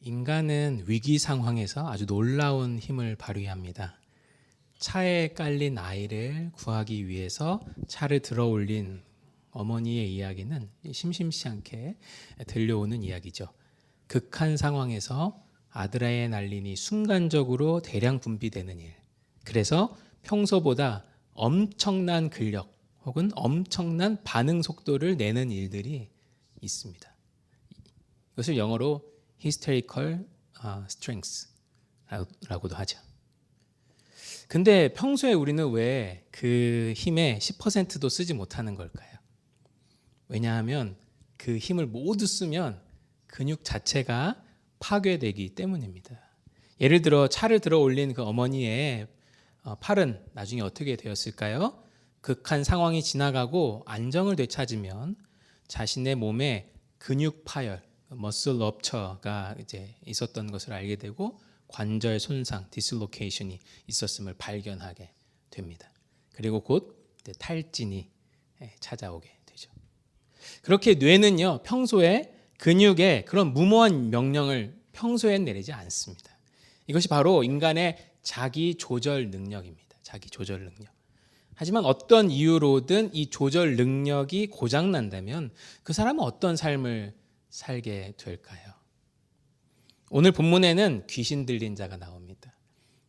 인간은 위기 상황에서 아주 놀라운 힘을 발휘합니다. 차에 깔린 아이를 구하기 위해서 차를 들어 올린 어머니의 이야기는 심심치 않게 들려오는 이야기죠. 극한 상황에서 아드레날린이 순간적으로 대량 분비되는 일. 그래서 평소보다 엄청난 근력 혹은 엄청난 반응 속도를 내는 일들이 있습니다. 이것을 영어로 hysterical strength라고도 하죠. 근데 평소에 우리는 왜 그 힘의 10%도 쓰지 못하는 걸까요? 왜냐하면 그 힘을 모두 쓰면 근육 자체가 파괴되기 때문입니다. 예를 들어 차를 들어 올린 그 어머니의 팔은 나중에 어떻게 되었을까요? 극한 상황이 지나가고 안정을 되찾으면 자신의 몸에 근육 파열, 머슬 럽처가 이제 있었던 것을 알게 되고 관절 손상, 디슬로케이션이 있었음을 발견하게 됩니다. 그리고 곧 탈진이 찾아오게 되죠. 그렇게 뇌는요, 평소에 근육에 그런 무모한 명령을 평소엔 내리지 않습니다. 이것이 바로 인간의 자기 조절 능력입니다. 자기 조절 능력. 하지만 어떤 이유로든 이 조절 능력이 고장난다면 그 사람은 어떤 삶을 살게 될까요? 오늘 본문에는 귀신 들린 자가 나옵니다.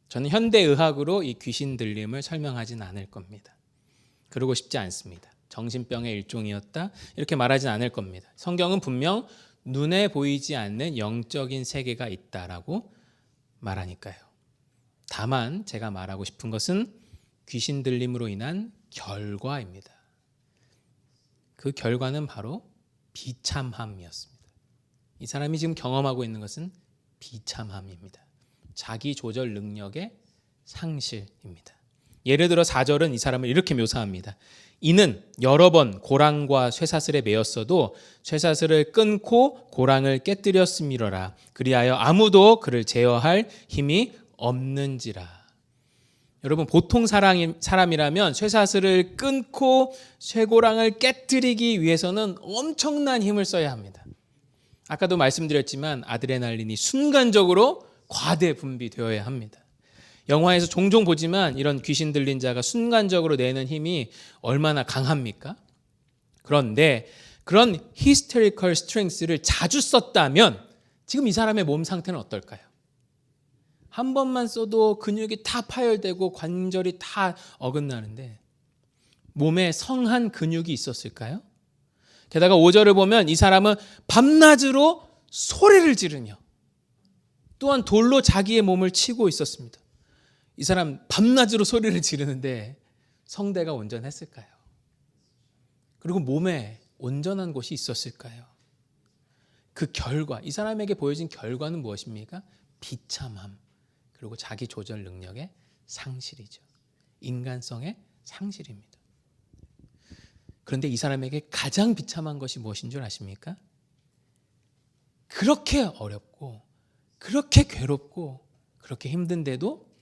저는 현대의학으로 이 귀신 들림을 설명하진 않을 겁니다. 그러고 싶지 않습니다. 정신병의 일종이었다 이렇게 말하진 않을 겁니다. 성경은 분명 눈에 보이지 않는 영적인 세계가 있다라고 말하니까요. 다만 제가 말하고 싶은 것은 귀신 들림으로 인한 결과입니다. 그 결과는 바로 비참함이었습니다. 이 사람이 지금 경험하고 있는 것은 비참함입니다. 자기 조절 능력의 상실입니다. 예를 들어 4절은 이 사람을 이렇게 묘사합니다. 이는 여러 번 고랑과 쇠사슬에 매였어도 쇠사슬을 끊고 고랑을 깨뜨렸음이로라. 그리하여 아무도 그를 제어할 힘이 없는지라. 여러분, 보통 사람이라면 쇠사슬을 끊고 쇠고랑을 깨뜨리기 위해서는 엄청난 힘을 써야 합니다. 아까도 말씀드렸지만 아드레날린이 순간적으로 과대 분비되어야 합니다. 영화에서 종종 보지만 이런 귀신 들린 자가 순간적으로 내는 힘이 얼마나 강합니까? 그런데 그런 hysterical strength를 자주 썼다면 지금 이 사람의 몸 상태는 어떨까요? 한 번만 써도 근육이 다 파열되고 관절이 다 어긋나는데 몸에 성한 근육이 있었을까요? 게다가 5절을 보면 이 사람은 밤낮으로 소리를 지르며 또한 돌로 자기의 몸을 치고 있었습니다. 이 사람 밤낮으로 소리를 지르는데 성대가 온전했을까요? 그리고 몸에 온전한 곳이 있었을까요? 그 결과, 이 사람에게 보여진 결과는 무엇입니까? 비참함, 그리고 자기 조절 능력의 상실이죠. 인간성의 상실입니다. 그런데 이 사람에게 가장 비참한 것이 무엇인 줄 아십니까? 그렇게 어렵고 그렇게 괴롭고 그렇게 힘든데도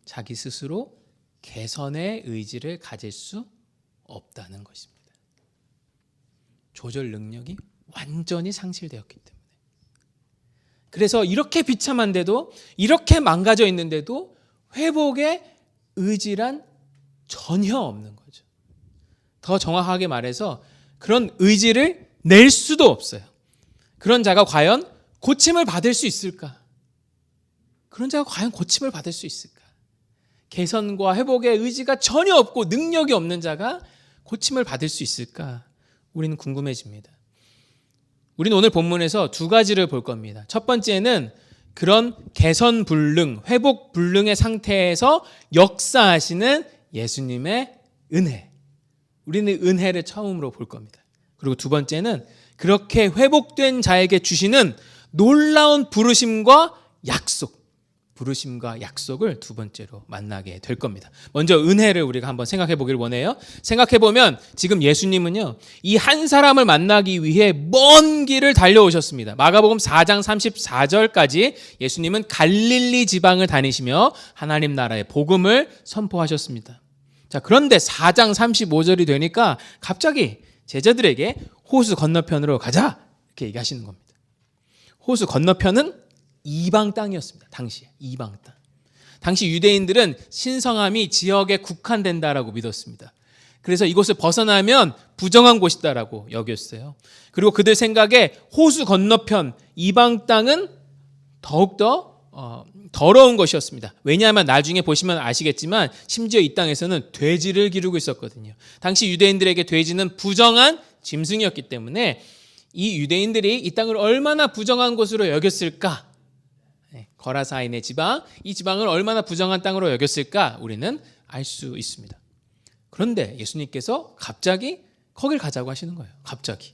자기 스스로 개선의 의지를 가질 수 없다는 것입니다. 조절 능력이 완전히 상실되었기 때문에. 그래서 이렇게 비참한데도, 이렇게 망가져 있는데도 회복의 의지란 전혀 없는 거죠. 더 정확하게 말해서 그런 의지를 낼 수도 없어요. 그런 자가 과연 고침을 받을 수 있을까? 그런 자가 과연 고침을 받을 수 있을까? 개선과 회복의 의지가 전혀 없고 능력이 없는 자가 고침을 받을 수 있을까? 우리는 궁금해집니다. 우리는 오늘 본문에서 두 가지를 볼 겁니다. 첫 번째는 그런 개선 불능, 회복 불능의 상태에서 역사하시는 예수님의 은혜. 우리는 은혜를 처음으로 볼 겁니다. 그리고 두 번째는 그렇게 회복된 자에게 주시는 놀라운 부르심과 약속, 부르심과 약속을 두 번째로 만나게 될 겁니다. 먼저 은혜를 우리가 한번 생각해 보길 원해요. 생각해 보면 지금 예수님은요, 이 한 사람을 만나기 위해 먼 길을 달려오셨습니다. 마가복음 4장 34절까지 예수님은 갈릴리 지방을 다니시며 하나님 나라의 복음을 선포하셨습니다. 자, 그런데 4장 35절이 되니까 갑자기 제자들에게 호수 건너편으로 가자 이렇게 얘기하시는 겁니다. 호수 건너편은 이방 땅이었습니다. 당시에 이방 땅. 당시 유대인들은 신성함이 지역에 국한된다라고 믿었습니다. 그래서 이곳을 벗어나면 부정한 곳이다라고 여겼어요. 그리고 그들 생각에 호수 건너편 이방 땅은 더욱더 더러운 것이었습니다. 왜냐하면 나중에 보시면 아시겠지만 심지어 이 땅에서는 돼지를 기르고 있었거든요. 당시 유대인들에게 돼지는 부정한 짐승이었기 때문에 이 유대인들이 이 땅을 얼마나 부정한 곳으로 여겼을까? 거라사인의 지방, 이 지방을 얼마나 부정한 땅으로 여겼을까? 우리는 알 수 있습니다. 그런데 예수님께서 갑자기 거길 가자고 하시는 거예요. 갑자기.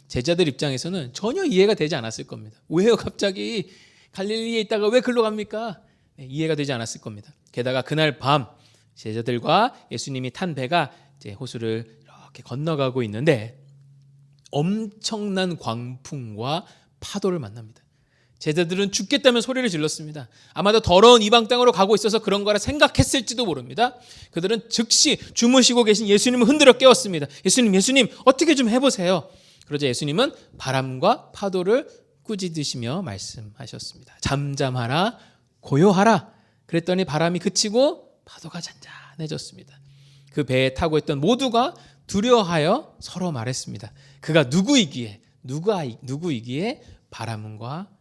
제자들 입장에서는 전혀 이해가 되지 않았을 겁니다. 왜요? 갑자기 갈릴리에 있다가 왜 글로 갑니까? 이해가 되지 않았을 겁니다. 게다가 그날 밤 제자들과 예수님이 탄 배가 이제 호수를 이렇게 건너가고 있는데 엄청난 광풍과 파도를 만납니다. 제자들은 죽겠다면 소리를 질렀습니다. 아마도 더러운 이방 땅으로 가고 있어서 그런 거라 생각했을지도 모릅니다. 그들은 즉시 주무시고 계신 예수님을 흔들어 깨웠습니다. 예수님 어떻게 좀 해보세요. 그러자 예수님은 바람과 파도를 꾸짖으시며 말씀하셨습니다. 잠잠하라, 고요하라. 그랬더니 바람이 그치고 파도가 잔잔해졌습니다. 그 배에 타고 있던 모두가 두려워하여 서로 말했습니다. 그가 누구이기에 바람과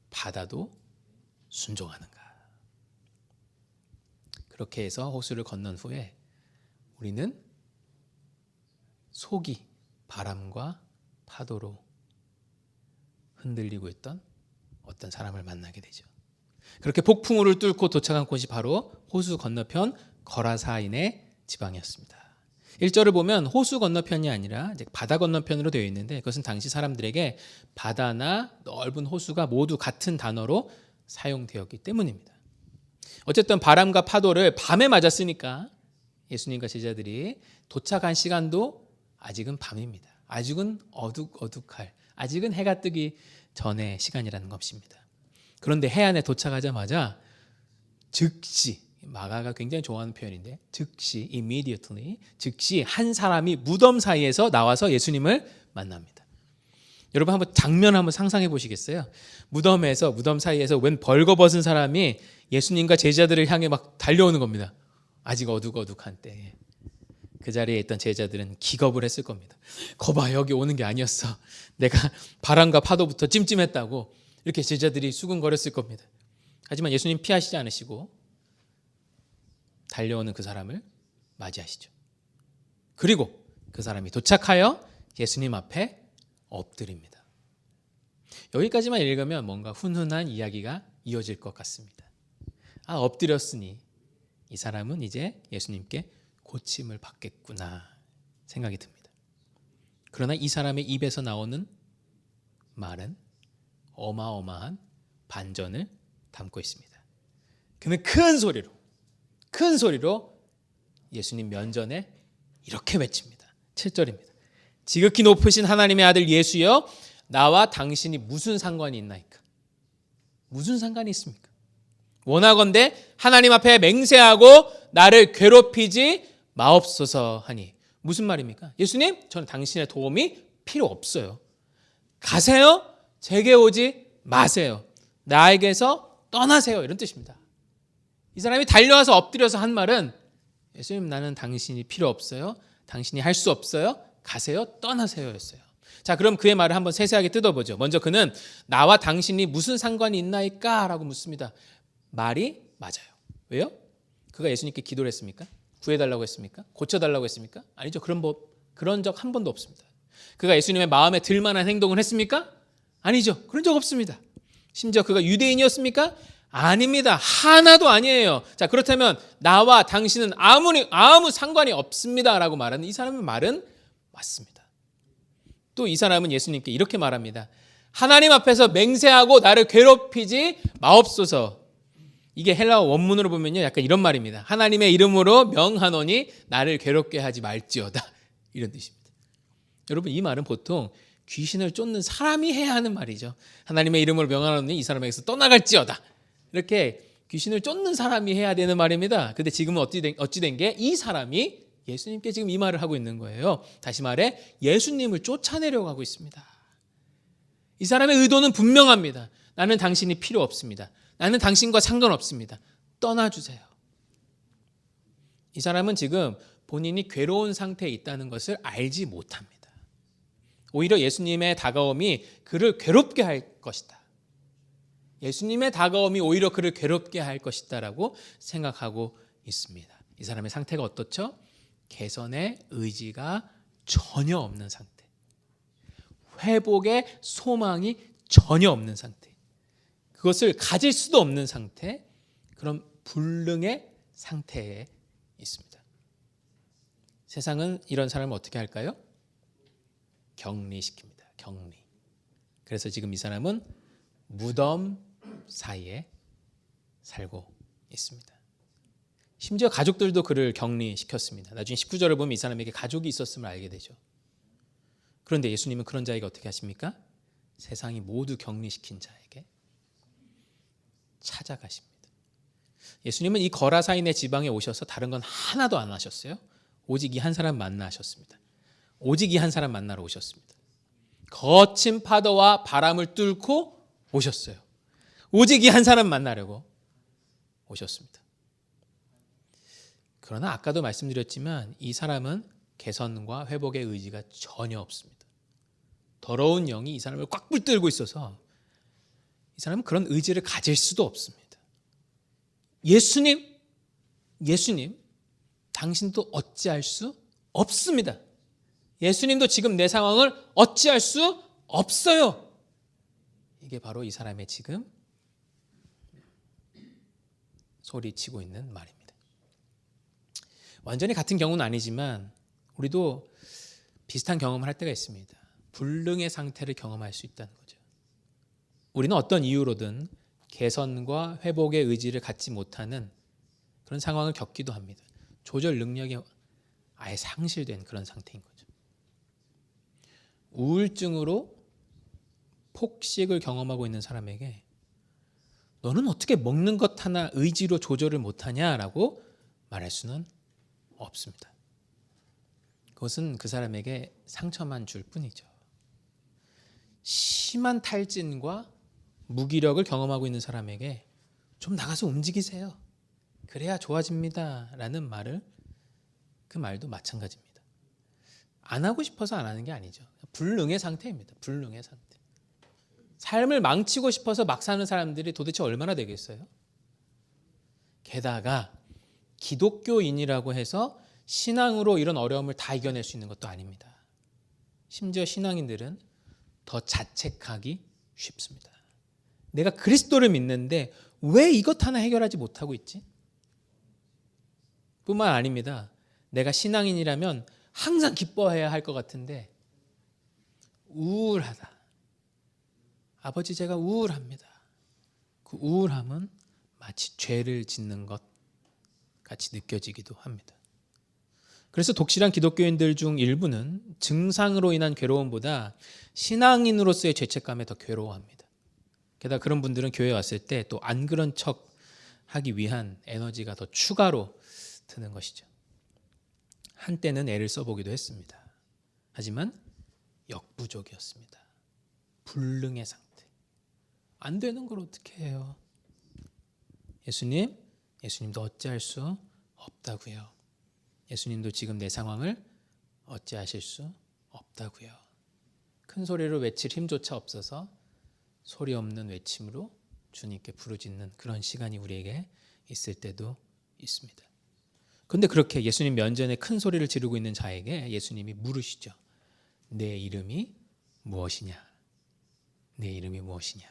바다도 순종하는가. 그렇게 해서 호수를 건넌 후에 우리는 속이 바람과 파도로 흔들리고 있던 어떤 사람을 만나게 되죠. 그렇게 폭풍우를 뚫고 도착한 곳이 바로 호수 건너편 거라사인의 지방이었습니다. 1절을 보면 호수 건너편이 아니라 이제 바다 건너편으로 되어 있는데 그것은 당시 사람들에게 바다나 넓은 호수가 모두 같은 단어로 사용되었기 때문입니다. 어쨌든 바람과 파도를 밤에 맞았으니까 예수님과 제자들이 도착한 시간도 아직은 밤입니다. 아직은 어둑어둑할, 아직은 해가 뜨기 전의 시간이라는 것입니다. 그런데 해안에 도착하자마자 즉시, 마가가 굉장히 좋아하는 표현인데 즉시, immediately, 즉시 한 사람이 무덤 사이에서 나와서 예수님을 만납니다. 여러분 한번 장면 한번 상상해 보시겠어요? 무덤 사이에서 웬 벌거벗은 사람이 예수님과 제자들을 향해 막 달려오는 겁니다. 아직 어둑어둑한 때에. 그 자리에 있던 제자들은 기겁을 했을 겁니다. 거봐, 여기 오는 게 아니었어. 내가 바람과 파도부터 찜찜했다고. 이렇게 제자들이 수군거렸을 겁니다. 하지만 예수님 피하시지 않으시고 달려오는 그 사람을 맞이하시죠. 그리고 그 사람이 도착하여 예수님 앞에 엎드립니다. 여기까지만 읽으면 뭔가 훈훈한 이야기가 이어질 것 같습니다. 엎드렸으니 이 사람은 이제 예수님께 고침을 받겠구나 생각이 듭니다. 그러나 이 사람의 입에서 나오는 말은 어마어마한 반전을 담고 있습니다. 그는 큰 소리로 예수님 면전에 이렇게 외칩니다. 7절입니다. 지극히 높으신 하나님의 아들 예수여, 나와 당신이 무슨 상관이 있나이까? 무슨 상관이 있습니까? 원하건대 하나님 앞에 맹세하고 나를 괴롭히지 마옵소서 하니. 무슨 말입니까? 예수님, 저는 당신의 도움이 필요 없어요. 가세요. 제게 오지 마세요. 나에게서 떠나세요. 이런 뜻입니다. 이 사람이 달려와서 엎드려서 한 말은 예수님, 나는 당신이 필요 없어요. 당신이 할 수 없어요. 가세요. 떠나세요 였어요. 자, 그럼 그의 말을 한번 세세하게 뜯어보죠. 먼저 그는 나와 당신이 무슨 상관이 있나이까? 라고 묻습니다. 말이 맞아요. 왜요? 그가 예수님께 기도를 했습니까? 구해달라고 했습니까? 고쳐달라고 했습니까? 아니죠. 그런 적 한 번도 없습니다. 그가 예수님의 마음에 들만한 행동을 했습니까? 아니죠. 그런 적 없습니다. 심지어 그가 유대인이었습니까? 아닙니다. 하나도 아니에요. 자, 그렇다면 나와 당신은 아무 상관이 없습니다 라고 말하는 이 사람의 말은 맞습니다. 또 이 사람은 예수님께 이렇게 말합니다. 하나님 앞에서 맹세하고 나를 괴롭히지 마옵소서. 이게 헬라어 원문으로 보면요, 약간 이런 말입니다. 하나님의 이름으로 명하노니 나를 괴롭게 하지 말지어다. 이런 뜻입니다. 여러분, 이 말은 보통 귀신을 쫓는 사람이 해야 하는 말이죠. 하나님의 이름으로 명하노니 이 사람에게서 떠나갈지어다. 이렇게 귀신을 쫓는 사람이 해야 되는 말입니다. 근데 지금은 어찌 된 게 이 사람이 예수님께 지금 이 말을 하고 있는 거예요. 다시 말해 예수님을 쫓아내려고 하고 있습니다. 이 사람의 의도는 분명합니다. 나는 당신이 필요 없습니다. 나는 당신과 상관없습니다. 떠나주세요. 이 사람은 지금 본인이 괴로운 상태에 있다는 것을 알지 못합니다. 오히려 예수님의 다가옴이 그를 괴롭게 할 것이다. 예수님의 다가옴이 오히려 그를 괴롭게 할 것이다라고 생각하고 있습니다. 이 사람의 상태가 어떻죠? 개선의 의지가 전혀 없는 상태. 회복의 소망이 전혀 없는 상태. 그것을 가질 수도 없는 상태. 그런 불능의 상태에 있습니다. 세상은 이런 사람을 어떻게 할까요? 격리시킵니다. 격리. 그래서 지금 이 사람은 무덤 사이에 살고 있습니다. 심지어 가족들도 그를 격리시켰습니다. 나중에 19절을 보면 이 사람에게 가족이 있었음을 알게 되죠. 그런데 예수님은 그런 자에게 어떻게 하십니까? 세상이 모두 격리시킨 자에게 찾아가십니다. 예수님은 이 거라사인의 지방에 오셔서 다른 건 하나도 안 하셨어요. 오직 이 한 사람 만나셨습니다. 오직 이 한 사람 만나러 오셨습니다. 거친 파도와 바람을 뚫고 오셨어요. 오직 이 한 사람 만나려고 오셨습니다. 그러나 아까도 말씀드렸지만 이 사람은 개선과 회복의 의지가 전혀 없습니다. 더러운 영이 이 사람을 꽉 붙들고 있어서 이 사람은 그런 의지를 가질 수도 없습니다. 예수님, 당신도 어찌할 수 없습니다. 예수님도 지금 내 상황을 어찌할 수 없어요. 이게 바로 이 사람의 지금 소리치고 있는 말입니다. 완전히 같은 경우는 아니지만 우리도 비슷한 경험을 할 때가 있습니다. 불능의 상태를 경험할 수 있다는 거죠. 우리는 어떤 이유로든 개선과 회복의 의지를 갖지 못하는 그런 상황을 겪기도 합니다. 조절 능력이 아예 상실된 그런 상태인 거죠. 우울증으로 폭식을 경험하고 있는 사람에게 너는 어떻게 먹는 것 하나 의지로 조절을 못하냐라고 말할 수는 없습니다. 그것은 그 사람에게 상처만 줄 뿐이죠. 심한 탈진과 무기력을 경험하고 있는 사람에게 좀 나가서 움직이세요. 그래야 좋아집니다. 라는 말을 그 말도 마찬가지입니다. 안 하고 싶어서 안 하는 게 아니죠. 불능의 상태입니다. 불능의 상태. 삶을 망치고 싶어서 막 사는 사람들이 도대체 얼마나 되겠어요? 게다가 기독교인이라고 해서 신앙으로 이런 어려움을 다 이겨낼 수 있는 것도 아닙니다. 심지어 신앙인들은 더 자책하기 쉽습니다. 내가 그리스도를 믿는데 왜 이것 하나 해결하지 못하고 있지? 뿐만 아닙니다. 내가 신앙인이라면 항상 기뻐해야 할 것 같은데 우울하다. 아버지 제가 우울합니다. 그 우울함은 마치 죄를 짓는 것 같이 느껴지기도 합니다. 그래서 독실한 기독교인들 중 일부는 증상으로 인한 괴로움보다 신앙인으로서의 죄책감에 더 괴로워합니다. 게다가 그런 분들은 교회에 왔을 때 또 안 그런 척 하기 위한 에너지가 더 추가로 드는 것이죠. 한때는 애를 써보기도 했습니다. 하지만 역부족이었습니다. 불능의 상태. 안 되는 걸 어떻게 해요? 예수님도 어찌할 수 없다고요. 예수님도 지금 내 상황을 어찌하실 수 없다고요. 큰 소리로 외칠 힘조차 없어서 소리 없는 외침으로 주님께 부르짖는 그런 시간이 우리에게 있을 때도 있습니다. 그런데 그렇게 예수님 면전에 큰 소리를 지르고 있는 자에게 예수님이 물으시죠. 내 이름이 무엇이냐? 내 이름이 무엇이냐?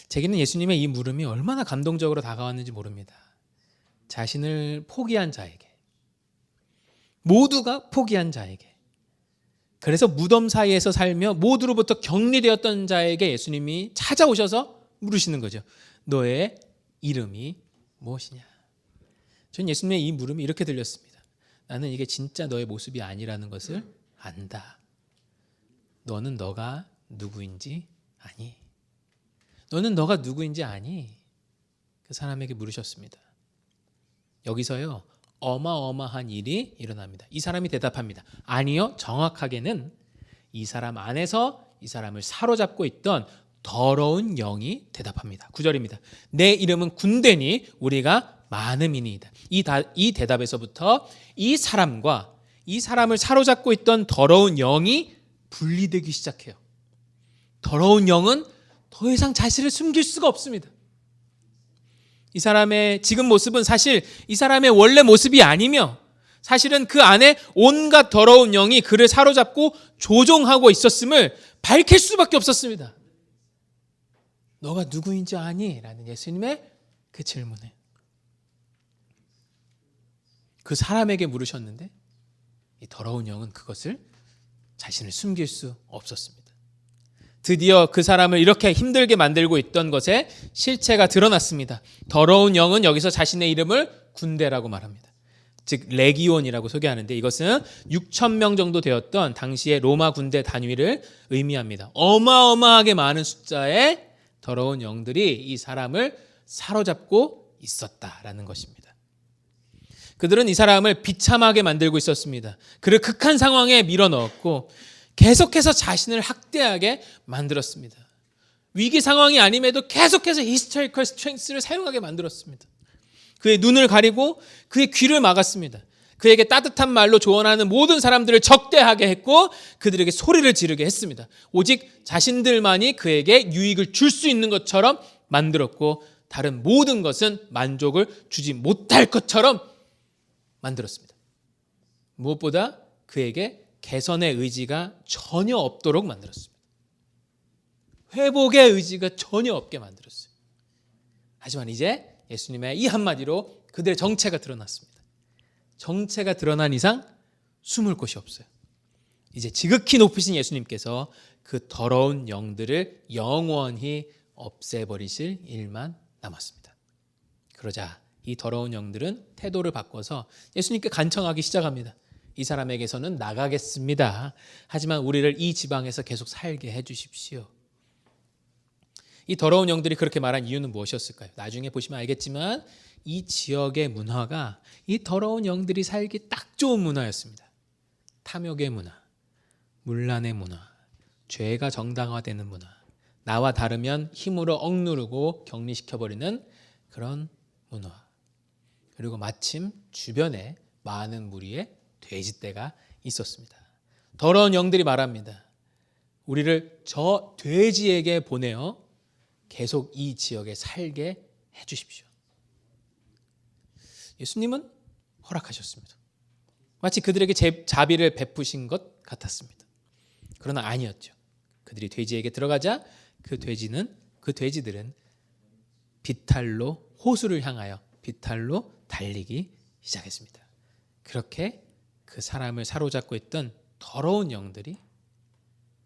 제게는 예수님의 이 물음이 얼마나 감동적으로 다가왔는지 모릅니다. 자신을 포기한 자에게, 모두가 포기한 자에게, 그래서 무덤 사이에서 살며 모두로부터 격리되었던 자에게 예수님이 찾아오셔서 물으시는 거죠. 너의 이름이 무엇이냐? 전 예수님의 이 물음이 이렇게 들렸습니다. 나는 이게 진짜 너의 모습이 아니라는 것을 안다. 너는 너가 누구인지 아니? 너는 너가 누구인지 아니? 그 사람에게 물으셨습니다. 여기서요, 어마어마한 일이 일어납니다. 이 사람이 대답합니다. 아니요, 정확하게는 이 사람 안에서 이 사람을 사로잡고 있던 더러운 영이 대답합니다. 9절입니다. 내 이름은 군대니 우리가 많음이니이다. 이 대답에서부터 이 사람과 이 사람을 사로잡고 있던 더러운 영이 분리되기 시작해요. 더러운 영은 더 이상 자신을 숨길 수가 없습니다. 이 사람의 지금 모습은 사실 이 사람의 원래 모습이 아니며 사실은 그 안에 온갖 더러운 영이 그를 사로잡고 조종하고 있었음을 밝힐 수밖에 없었습니다. 너가 누구인지 아니? 라는 예수님의 그 질문에 그 사람에게 물으셨는데 이 더러운 영은 그것을 자신을 숨길 수 없었습니다. 드디어 그 사람을 이렇게 힘들게 만들고 있던 것에 실체가 드러났습니다. 더러운 영은 여기서 자신의 이름을 군대라고 말합니다. 즉 레기온이라고 소개하는데 이것은 6,000명 정도 되었던 당시의 로마 군대 단위를 의미합니다. 어마어마하게 많은 숫자의 더러운 영들이 이 사람을 사로잡고 있었다라는 것입니다. 그들은 이 사람을 비참하게 만들고 있었습니다. 그를 극한 상황에 밀어넣었고 계속해서 자신을 학대하게 만들었습니다. 위기 상황이 아님에도 계속해서 히스테리컬 스트렝스를 사용하게 만들었습니다. 그의 눈을 가리고 그의 귀를 막았습니다. 그에게 따뜻한 말로 조언하는 모든 사람들을 적대하게 했고 그들에게 소리를 지르게 했습니다. 오직 자신들만이 그에게 유익을 줄 수 있는 것처럼 만들었고 다른 모든 것은 만족을 주지 못할 것처럼 만들었습니다. 무엇보다 그에게 개선의 의지가 전혀 없도록 만들었습니다. 회복의 의지가 전혀 없게 만들었어요. 하지만 이제 예수님의 이 한마디로 그들의 정체가 드러났습니다. 정체가 드러난 이상 숨을 곳이 없어요. 이제 지극히 높으신 예수님께서 그 더러운 영들을 영원히 없애버리실 일만 남았습니다. 그러자 이 더러운 영들은 태도를 바꿔서 예수님께 간청하기 시작합니다. 이 사람에게서는 나가겠습니다. 하지만 우리를 이 지방에서 계속 살게 해주십시오. 이 더러운 영들이 그렇게 말한 이유는 무엇이었을까요? 나중에 보시면 알겠지만 이 지역의 문화가 이 더러운 영들이 살기 딱 좋은 문화였습니다. 탐욕의 문화, 문란의 문화, 죄가 정당화되는 문화, 나와 다르면 힘으로 억누르고 격리시켜버리는 그런 문화. 그리고 마침 주변에 많은 무리의 돼지떼가 있었습니다. 더러운 영들이 말합니다. 우리를 저 돼지에게 보내어 계속 이 지역에 살게 해주십시오. 예수님은 허락하셨습니다. 마치 그들에게 자비를 베푸신 것 같았습니다. 그러나 아니었죠. 그들이 돼지에게 들어가자 그 돼지들은 비탈로 호수를 향하여 비탈로 달리기 시작했습니다. 그렇게 그 사람을 사로잡고 있던 더러운 영들이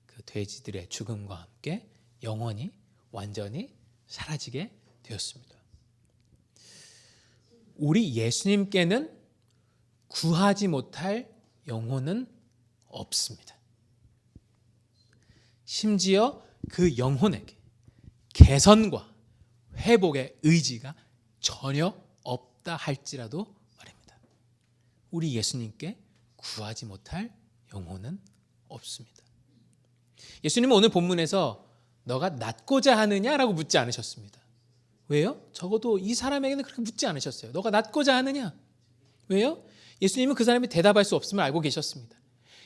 그 돼지들의 죽음과 함께 영원히 완전히 사라지게 되었습니다. 우리 예수님께는 구하지 못할 영혼은 없습니다. 심지어 그 영혼에게 개선과 회복의 의지가 전혀 없다 할지라도 말입니다. 우리 예수님께 구하지 못할 영혼은 없습니다. 예수님은 오늘 본문에서 너가 낫고자 하느냐라고 묻지 않으셨습니다. 왜요? 적어도 이 사람에게는 그렇게 묻지 않으셨어요. 너가 낫고자 하느냐? 왜요? 예수님은 그 사람이 대답할 수 없음을 알고 계셨습니다.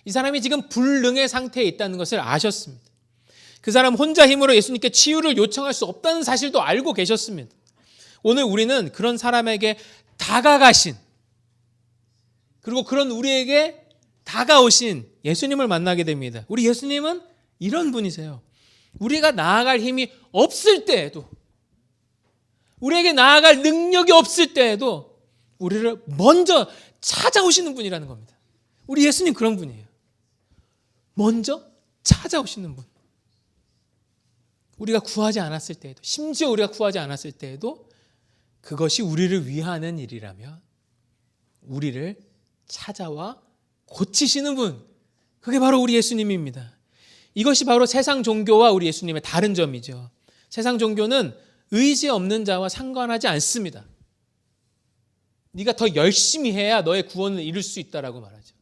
이 사람이 지금 불능의 상태에 있다는 것을 아셨습니다. 그 사람 혼자 힘으로 예수님께 치유를 요청할 수 없다는 사실도 알고 계셨습니다. 오늘 우리는 그런 사람에게 다가가신 그리고 그런 우리에게 다가오신 예수님을 만나게 됩니다. 우리 예수님은 이런 분이세요. 우리가 나아갈 힘이 없을 때에도 우리에게 나아갈 능력이 없을 때에도 우리를 먼저 찾아오시는 분이라는 겁니다. 우리 예수님 그런 분이에요. 먼저 찾아오시는 분. 우리가 구하지 않았을 때에도 심지어 우리가 구하지 않았을 때에도 그것이 우리를 위하는 일이라면 우리를 찾아와 고치시는 분. 그게 바로 우리 예수님입니다. 이것이 바로 세상 종교와 우리 예수님의 다른 점이죠. 세상 종교는 의지 없는 자와 상관하지 않습니다. 네가 더 열심히 해야 너의 구원을 이룰 수 있다라고 말하죠.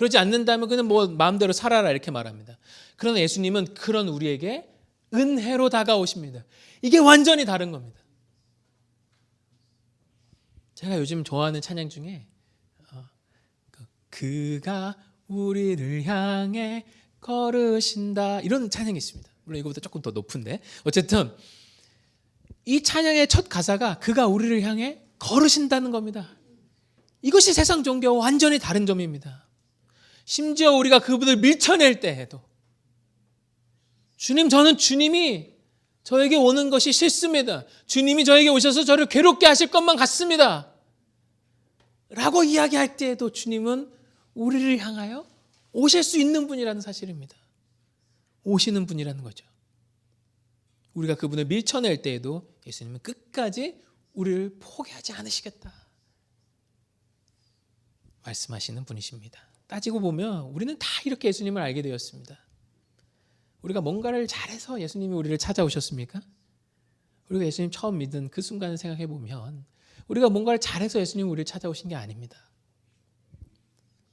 그러지 않는다면 그냥 뭐 마음대로 살아라 이렇게 말합니다. 그러나 예수님은 그런 우리에게 은혜로 다가오십니다. 이게 완전히 다른 겁니다. 제가 요즘 좋아하는 찬양 중에 그가 우리를 향해 걸으신다 이런 찬양이 있습니다. 물론 이거보다 조금 더 높은데 어쨌든 이 찬양의 첫 가사가 그가 우리를 향해 걸으신다는 겁니다. 이것이 세상 종교와 완전히 다른 점입니다. 심지어 우리가 그분을 밀쳐낼 때에도 주님, 저는 주님이 저에게 오는 것이 싫습니다. 주님이 저에게 오셔서 저를 괴롭게 하실 것만 같습니다. 라고 이야기할 때에도 주님은 우리를 향하여 오실 수 있는 분이라는 사실입니다. 오시는 분이라는 거죠. 우리가 그분을 밀쳐낼 때에도 예수님은 끝까지 우리를 포기하지 않으시겠다 말씀하시는 분이십니다. 따지고 보면 우리는 다 이렇게 예수님을 알게 되었습니다. 우리가 뭔가를 잘해서 예수님이 우리를 찾아오셨습니까? 우리가 예수님 처음 믿은 그 순간을 생각해 보면 우리가 뭔가를 잘해서 예수님이 우리를 찾아오신 게 아닙니다.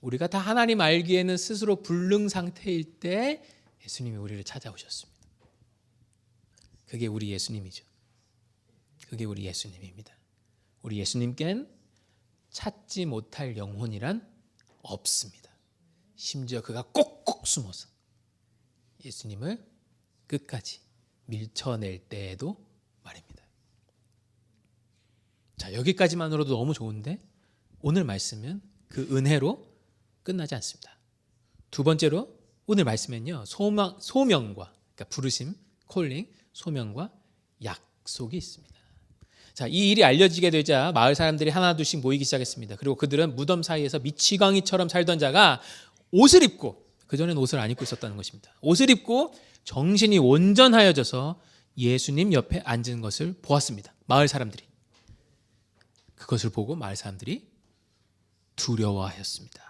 우리가 다 하나님 알기에는 스스로 불능 상태일 때 예수님이 우리를 찾아오셨습니다. 그게 우리 예수님이죠. 그게 우리 예수님입니다. 우리 예수님께는 찾지 못할 영혼이란 없습니다. 심지어 그가 꼭꼭 숨어서 예수님을 끝까지 밀쳐낼 때에도 말입니다. 자, 여기까지만으로도 너무 좋은데 오늘 말씀은 그 은혜로 끝나지 않습니다. 두 번째로 오늘 말씀엔요 소명과 그러니까 부르심, 콜링, 소명과 약속이 있습니다. 자, 이 일이 알려지게 되자 마을 사람들이 하나둘씩 모이기 시작했습니다. 그리고 그들은 무덤 사이에서 미치광이처럼 살던 자가 옷을 입고, 그전엔 옷을 안 입고 있었다는 것입니다. 옷을 입고 정신이 온전하여져서 예수님 옆에 앉은 것을 보았습니다. 마을 사람들이. 그것을 보고 마을 사람들이 두려워하였습니다.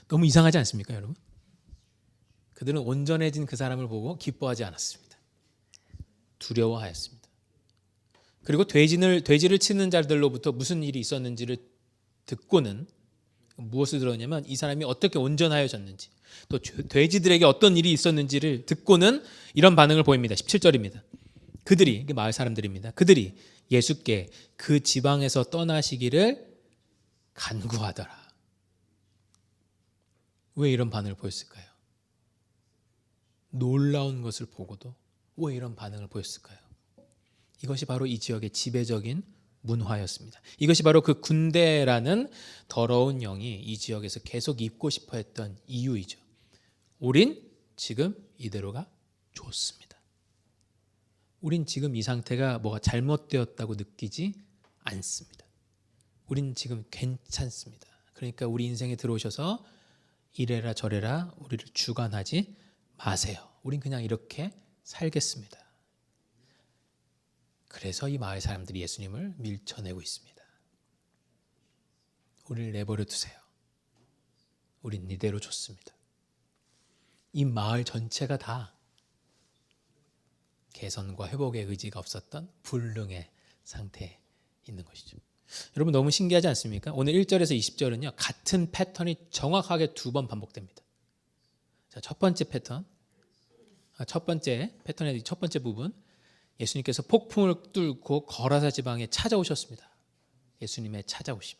너무 이상하지 않습니까, 여러분? 그들은 온전해진 그 사람을 보고 기뻐하지 않았습니다. 두려워하였습니다. 그리고 돼지를 치는 자들로부터 무슨 일이 있었는지를 듣고는 무엇을 들었냐면 이 사람이 어떻게 온전하여졌는지 또 돼지들에게 어떤 일이 있었는지를 듣고는 이런 반응을 보입니다. 17절입니다. 그들이, 이게 마을 사람들입니다. 그들이 예수께 그 지방에서 떠나시기를 간구하더라. 왜 이런 반응을 보였을까요? 놀라운 것을 보고도 왜 이런 반응을 보였을까요? 이것이 바로 이 지역의 지배적인 문화였습니다. 이것이 바로 그 군대라는 더러운 영이 이 지역에서 계속 입고 싶어 했던 이유이죠. 우린 지금 이대로가 좋습니다. 우린 지금 이 상태가 뭐가 잘못되었다고 느끼지 않습니다. 우린 지금 괜찮습니다. 그러니까 우리 인생에 들어오셔서 이래라 저래라 우리를 주관하지 마세요. 우린 그냥 이렇게 살겠습니다. 그래서 이 마을 사람들이 예수님을 밀쳐내고 있습니다. 우리를 내버려 두세요. 우린 이대로 좋습니다. 이 마을 전체가 다 개선과 회복의 의지가 없었던 불능의 상태에 있는 것이죠. 여러분 너무 신기하지 않습니까? 오늘 1절에서 20절은요. 같은 패턴이 정확하게 두 번 반복됩니다. 자, 첫 번째 패턴의 첫 번째 부분, 예수님께서 폭풍을 뚫고 거라사 지방에 찾아오셨습니다. 예수님의 찾아오심.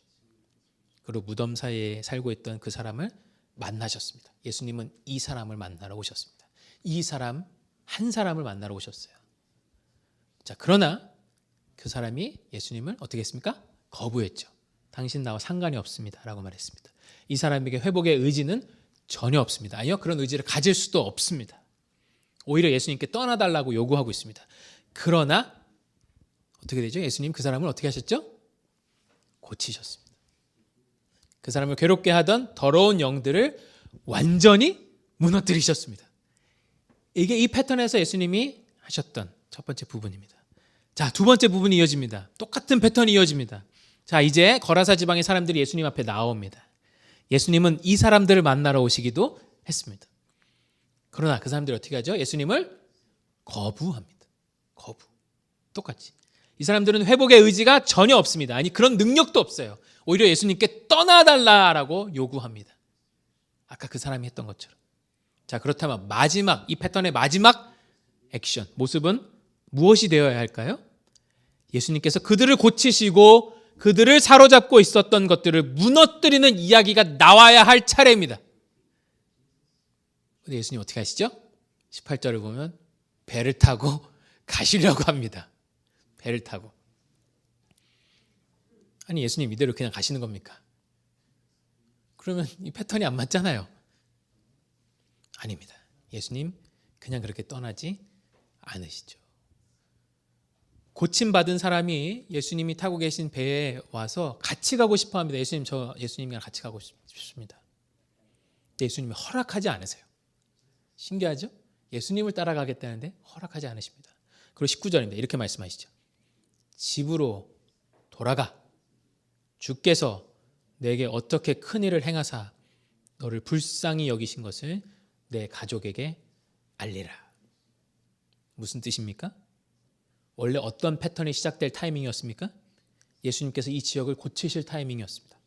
그리고 무덤 사이에 살고 있던 그 사람을 만나셨습니다. 예수님은 이 사람을 만나러 오셨습니다. 이 사람 한 사람을 만나러 오셨어요. 자, 그러나 그 사람이 예수님을 어떻게 했습니까? 거부했죠. 당신 나와 상관이 없습니다 라고 말했습니다. 이 사람에게 회복의 의지는 전혀 없습니다. 아니요, 그런 의지를 가질 수도 없습니다. 오히려 예수님께 떠나달라고 요구하고 있습니다. 그러나 어떻게 되죠? 예수님 그 사람을 어떻게 하셨죠? 고치셨습니다. 그 사람을 괴롭게 하던 더러운 영들을 완전히 무너뜨리셨습니다. 이게 이 패턴에서 예수님이 하셨던 첫 번째 부분입니다. 자, 두 번째 부분이 이어집니다. 똑같은 패턴이 이어집니다. 자, 이제 거라사 지방의 사람들이 예수님 앞에 나옵니다. 예수님은 이 사람들을 만나러 오시기도 했습니다. 그러나 그 사람들이 어떻게 하죠? 예수님을 거부합니다. 거부. 똑같이. 이 사람들은 회복의 의지가 전혀 없습니다. 아니, 그런 능력도 없어요. 오히려 예수님께 떠나달라고 요구합니다. 아까 그 사람이 했던 것처럼. 자, 그렇다면 마지막, 이 패턴의 마지막 액션, 모습은 무엇이 되어야 할까요? 예수님께서 그들을 고치시고 그들을 사로잡고 있었던 것들을 무너뜨리는 이야기가 나와야 할 차례입니다. 근데 예수님 어떻게 하시죠? 18절을 보면 배를 타고 가시려고 합니다. 배를 타고. 아니, 예수님 이대로 그냥 가시는 겁니까? 그러면 이 패턴이 안 맞잖아요. 아닙니다. 예수님 그냥 그렇게 떠나지 않으시죠. 고침받은 사람이 예수님이 타고 계신 배에 와서 같이 가고 싶어 합니다. 예수님, 저 예수님이랑 같이 가고 싶습니다. 근데 예수님이 허락하지 않으세요. 신기하죠? 예수님을 따라가겠다는데 허락하지 않으십니다. 그리고 19절입니다. 이렇게 말씀하시죠. 집으로 돌아가. 주께서 내게 어떻게 큰 일을 행하사 너를 불쌍히 여기신 것을 내 가족에게 알리라. 무슨 뜻입니까? 원래 어떤 패턴이 시작될 타이밍이었습니까? 예수님께서 이 지역을 고치실 타이밍이었습니다.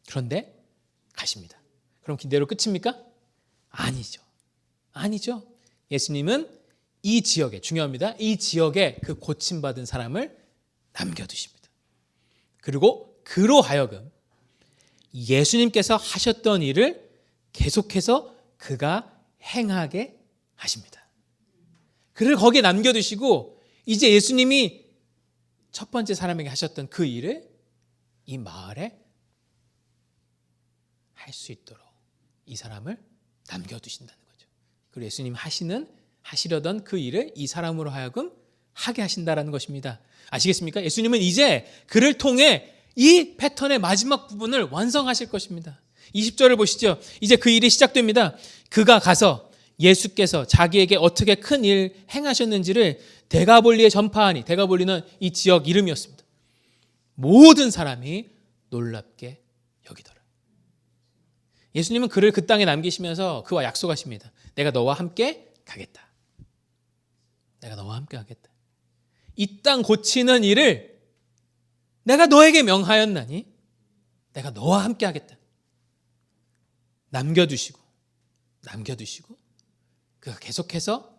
그런데 가십니다. 그럼 이대로 끝입니까? 아니죠. 아니죠. 예수님은 이 지역에, 중요합니다. 이 지역에 그 고침받은 사람을 남겨두십니다. 그리고 그로 하여금 예수님께서 하셨던 일을 계속해서 그가 행하게 하십니다. 그를 거기에 남겨두시고 이제 예수님이 첫 번째 사람에게 하셨던 그 일을 이 마을에 할 수 있도록 이 사람을 남겨두신다는 거죠. 그리고 예수님 하시려던 그 일을 이 사람으로 하여금 하게 하신다라는 것입니다. 아시겠습니까? 예수님은 이제 그를 통해 이 패턴의 마지막 부분을 완성하실 것입니다. 20절을 보시죠. 이제 그 일이 시작됩니다. 그가 가서 예수께서 자기에게 어떻게 큰 일 행하셨는지를 데가볼리에 전파하니, 데가볼리는 이 지역 이름이었습니다. 모든 사람이 놀랍게 여기더라. 예수님은 그를 그 땅에 남기시면서 그와 약속하십니다. 내가 너와 함께 가겠다. 내가 너와 함께 하겠다. 이 땅 고치는 일을 내가 너에게 명하였나니 내가 너와 함께 하겠다. 남겨두시고 그가 계속해서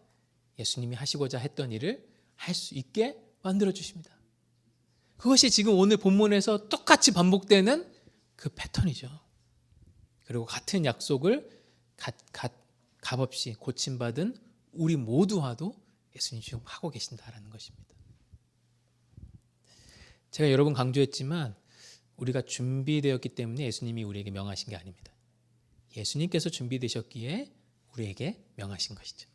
예수님이 하시고자 했던 일을 할 수 있게 만들어주십니다. 그것이 지금 오늘 본문에서 똑같이 반복되는 그 패턴이죠. 그리고 같은 약속을 값없이 고침받은 우리 모두와도 예수님 지금 하고 계신다라는 것입니다. 제가 여러 번 강조했지만 우리가 준비되었기 때문에 예수님이 우리에게 명하신 게 아닙니다. 예수님께서 준비되셨기에 우리에게 명하신 것이죠.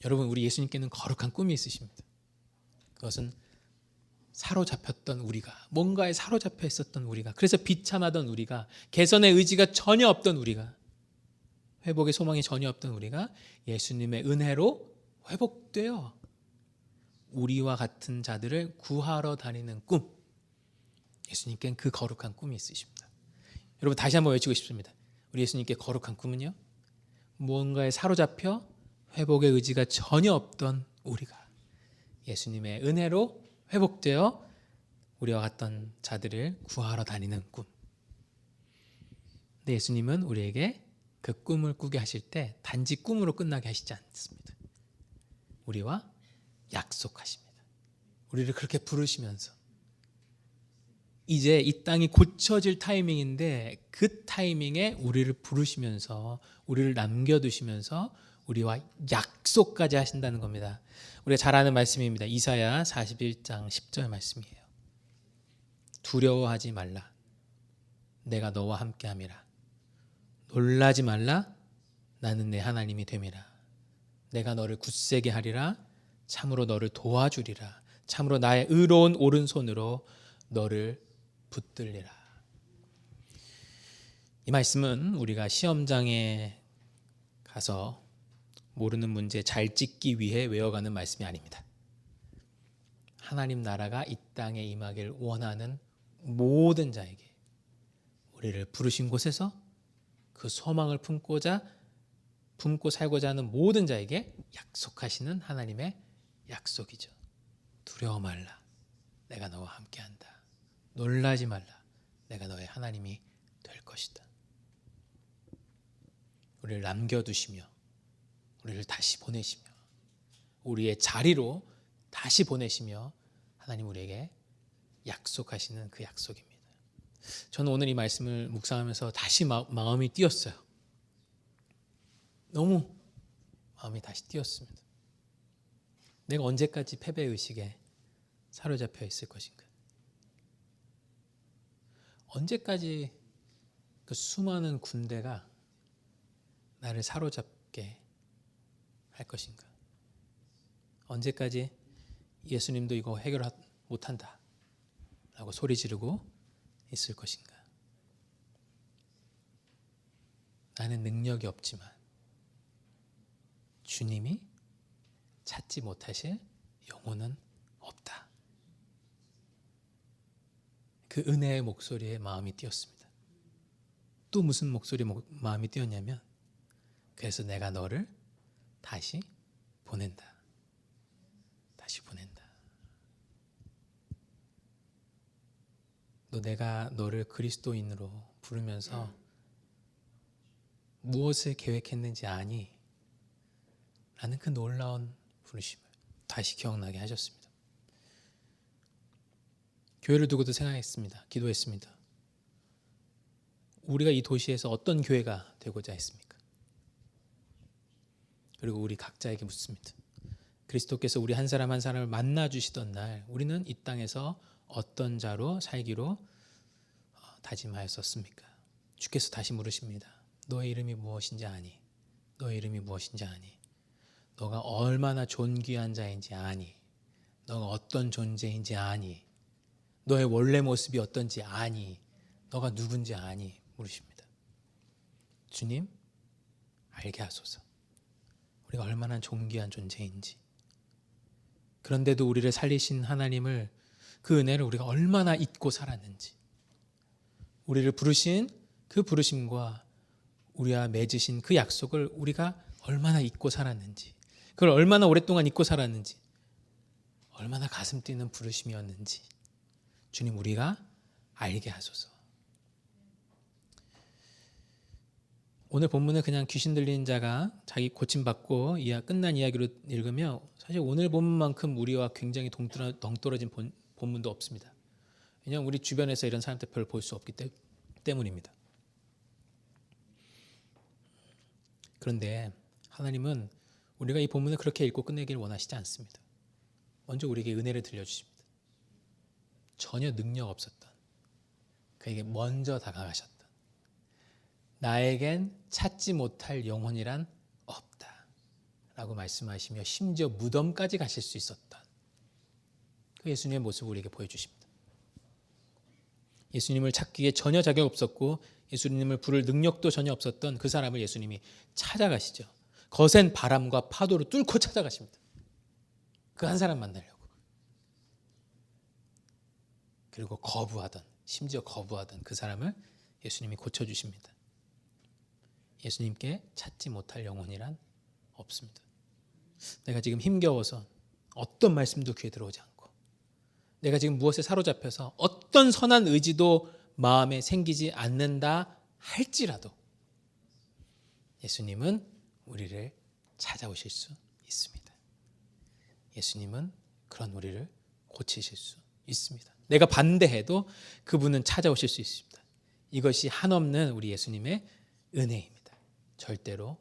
여러분, 우리 예수님께는 거룩한 꿈이 있으십니다. 그것은 사로잡혔던 우리가, 뭔가에 사로잡혀 있었던 우리가, 그래서 비참하던 우리가, 개선의 의지가 전혀 없던 우리가, 회복의 소망이 전혀 없던 우리가 예수님의 은혜로 회복되어 우리와 같은 자들을 구하러 다니는 꿈, 예수님께는 그 거룩한 꿈이 있으십니다. 여러분, 다시 한번 외치고 싶습니다. 우리 예수님께 거룩한 꿈은요, 무언가에 사로잡혀 회복의 의지가 전혀 없던 우리가 예수님의 은혜로 회복되어 우리와 같던 자들을 구하러 다니는 꿈. 근데 예수님은 우리에게 그 꿈을 꾸게 하실 때 단지 꿈으로 끝나게 하시지 않습니다. 우리와 약속하십니다. 우리를 그렇게 부르시면서 이제 이 땅이 고쳐질 타이밍인데 그 타이밍에 우리를 부르시면서 우리를 남겨두시면서 우리와 약속까지 하신다는 겁니다. 우리가 잘 아는 말씀입니다. 이사야 41장 10절 말씀이에요. 두려워하지 말라. 내가 너와 함께함이라. 놀라지 말라. 나는 내 하나님이 됨이라. 내가 너를 굳세게 하리라. 참으로 너를 도와주리라. 참으로 나의 의로운 오른손으로 너를 붙들리라. 이 말씀은 우리가 시험장에 가서 모르는 문제 잘 찍기 위해 외워가는 말씀이 아닙니다. 하나님 나라가 이 땅에 임하길 원하는 모든 자에게, 우리를 부르신 곳에서 그 소망을 품고 살고자 하는 모든 자에게 약속하시는 하나님의 약속이죠. 두려워 말라. 내가 너와 함께한다. 놀라지 말라. 내가 너의 하나님이 될 것이다. 우리를 남겨두시며 우리를 다시 보내시며 우리의 자리로 다시 보내시며 하나님 우리에게 약속하시는 그 약속입니다. 저는 오늘 이 말씀을 묵상하면서 다시 마음이 뛰었어요. 너무 마음이 다시 뛰었습니다. 내가 언제까지 패배의식에 사로잡혀 있을 것인가? 언제까지 그 수많은 군대가 나를 사로잡게 할 것인가? 언제까지 예수님도 이거 해결 못한다 라고 소리 지르고 있을 것인가? 나는 능력이 없지만 주님이 찾지 못하실 영혼은 없다. 그 은혜의 목소리에 마음이 뛰었습니다. 또 무슨 목소리에 마음이 뛰었냐면 그래서 내가 너를 다시 보낸다. 다시 보낸다. 내가 너를 그리스도인으로 부르면서 무엇을 계획했는지 아니? 라는 그 놀라운 부르심을 다시 기억나게 하셨습니다. 교회를 두고도 생각했습니다. 기도했습니다. 우리가 이 도시에서 어떤 교회가 되고자 했습니까? 그리고 우리 각자에게 묻습니다. 그리스도께서 우리 한 사람 한 사람을 만나 주시던 날 우리는 이 땅에서 어떤 자로 살기로 다짐하였었습니까? 주께서 다시 물으십니다. 너의 이름이 무엇인지 아니? 너의 이름이 무엇인지 아니? 너가 얼마나 존귀한 자인지 아니? 너가 어떤 존재인지 아니? 너의 원래 모습이 어떤지 아니? 너가 누군지 아니? 물으십니다. 주님, 알게 하소서. 우리가 얼마나 존귀한 존재인지. 그런데도 우리를 살리신 하나님을, 그 은혜를 우리가 얼마나 잊고 살았는지. 우리를 부르신 그 부르심과 우리와 맺으신 그 약속을 우리가 얼마나 잊고 살았는지. 그걸 얼마나 오랫동안 잊고 살았는지. 얼마나 가슴 뛰는 부르심이었는지. 주님, 우리가 알게 하소서. 오늘 본문은 그냥 귀신 들린 자가 자기 고침받고 끝난 이야기로 읽으며 사실 오늘 본문만큼 우리와 굉장히 동떨어진 본문도 없습니다. 왜냐하면 우리 주변에서 이런 사람들 별로 볼 수 없기 때문입니다. 그런데 하나님은 우리가 이 본문을 그렇게 읽고 끝내기를 원하시지 않습니다. 먼저 우리에게 은혜를 들려주십니다. 전혀 능력 없었던 그에게 먼저 다가가셨던, 나에겐 찾지 못할 영혼이란 없다 라고 말씀하시며 심지어 무덤까지 가실 수 있었던 그 예수님의 모습을 우리에게 보여주십니다. 예수님을 찾기에 전혀 자격 없었고 예수님을 부를 능력도 전혀 없었던 그 사람을 예수님이 찾아가시죠. 거센 바람과 파도를 뚫고 찾아가십니다. 그 한 사람 만나려고. 그리고 심지어 거부하던 그 사람을 예수님이 고쳐주십니다. 예수님께 찾지 못할 영혼이란 없습니다. 내가 지금 힘겨워서 어떤 말씀도 귀에 들어오지 않고, 내가 지금 무엇에 사로잡혀서 어떤 선한 의지도 마음에 생기지 않는다 할지라도 예수님은 우리를 찾아오실 수 있습니다. 예수님은 그런 우리를 고치실 수 있습니다. 내가 반대해도 그분은 찾아오실 수 있습니다. 이것이 한없는 우리 예수님의 은혜입니다. 절대로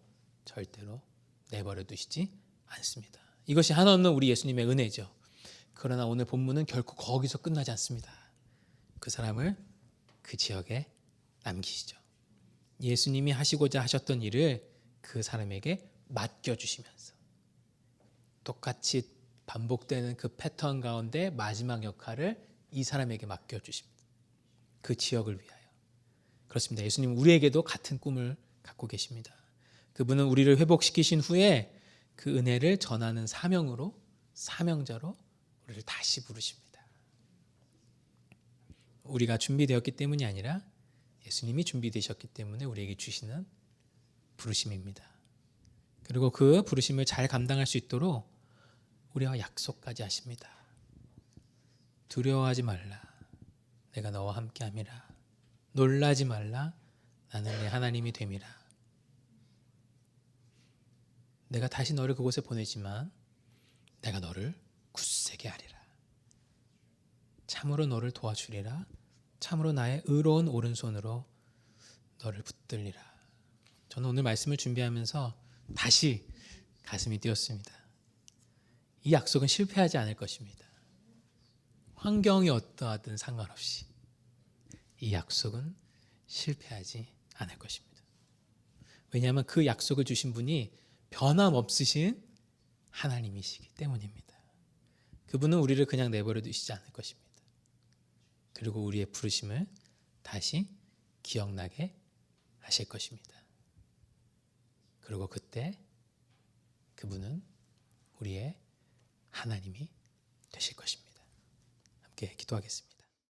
내버려 두시지 않습니다. 이것이 한없는 우리 예수님의 은혜죠. 그러나 오늘 본문은 결코 거기서 끝나지 않습니다. 그 사람을 그 지역에 남기시죠. 예수님이 하시고자 하셨던 일을 그 사람에게 맡겨주시면서 똑같이 반복되는 그 패턴 가운데 마지막 역할을 이 사람에게 맡겨주십니다. 그 지역을 위하여. 그렇습니다. 예수님은 우리에게도 같은 꿈을 갖고 계십니다. 그분은 우리를 회복시키신 후에 그 은혜를 전하는 사명자로 우리를 다시 부르십니다. 우리가 준비되었기 때문이 아니라 예수님이 준비되셨기 때문에 우리에게 주시는 부르심입니다. 그리고 그 부르심을 잘 감당할 수 있도록 우리와 약속까지 하십니다. 두려워하지 말라. 내가 너와 함께함이라. 놀라지 말라. 나는 내 하나님이 됨이라. 내가 다시 너를 그곳에 보내지만 내가 너를 굳세게 하리라. 참으로 너를 도와주리라. 참으로 나의 의로운 오른손으로 너를 붙들리라. 저는 오늘 말씀을 준비하면서 다시 가슴이 뛰었습니다. 이 약속은 실패하지 않을 것입니다. 환경이 어떠하든 상관없이 이 약속은 실패하지 않을 것입니다. 왜냐하면 그 약속을 주신 분이 변함없으신 하나님이시기 때문입니다. 그분은 우리를 그냥 내버려 두시지 않을 것입니다. 그리고 우리의 부르심을 다시 기억나게 하실 것입니다. 그리고 그때 그분은 우리의 하나님이 되실 것입니다. 함께 기도하겠습니다.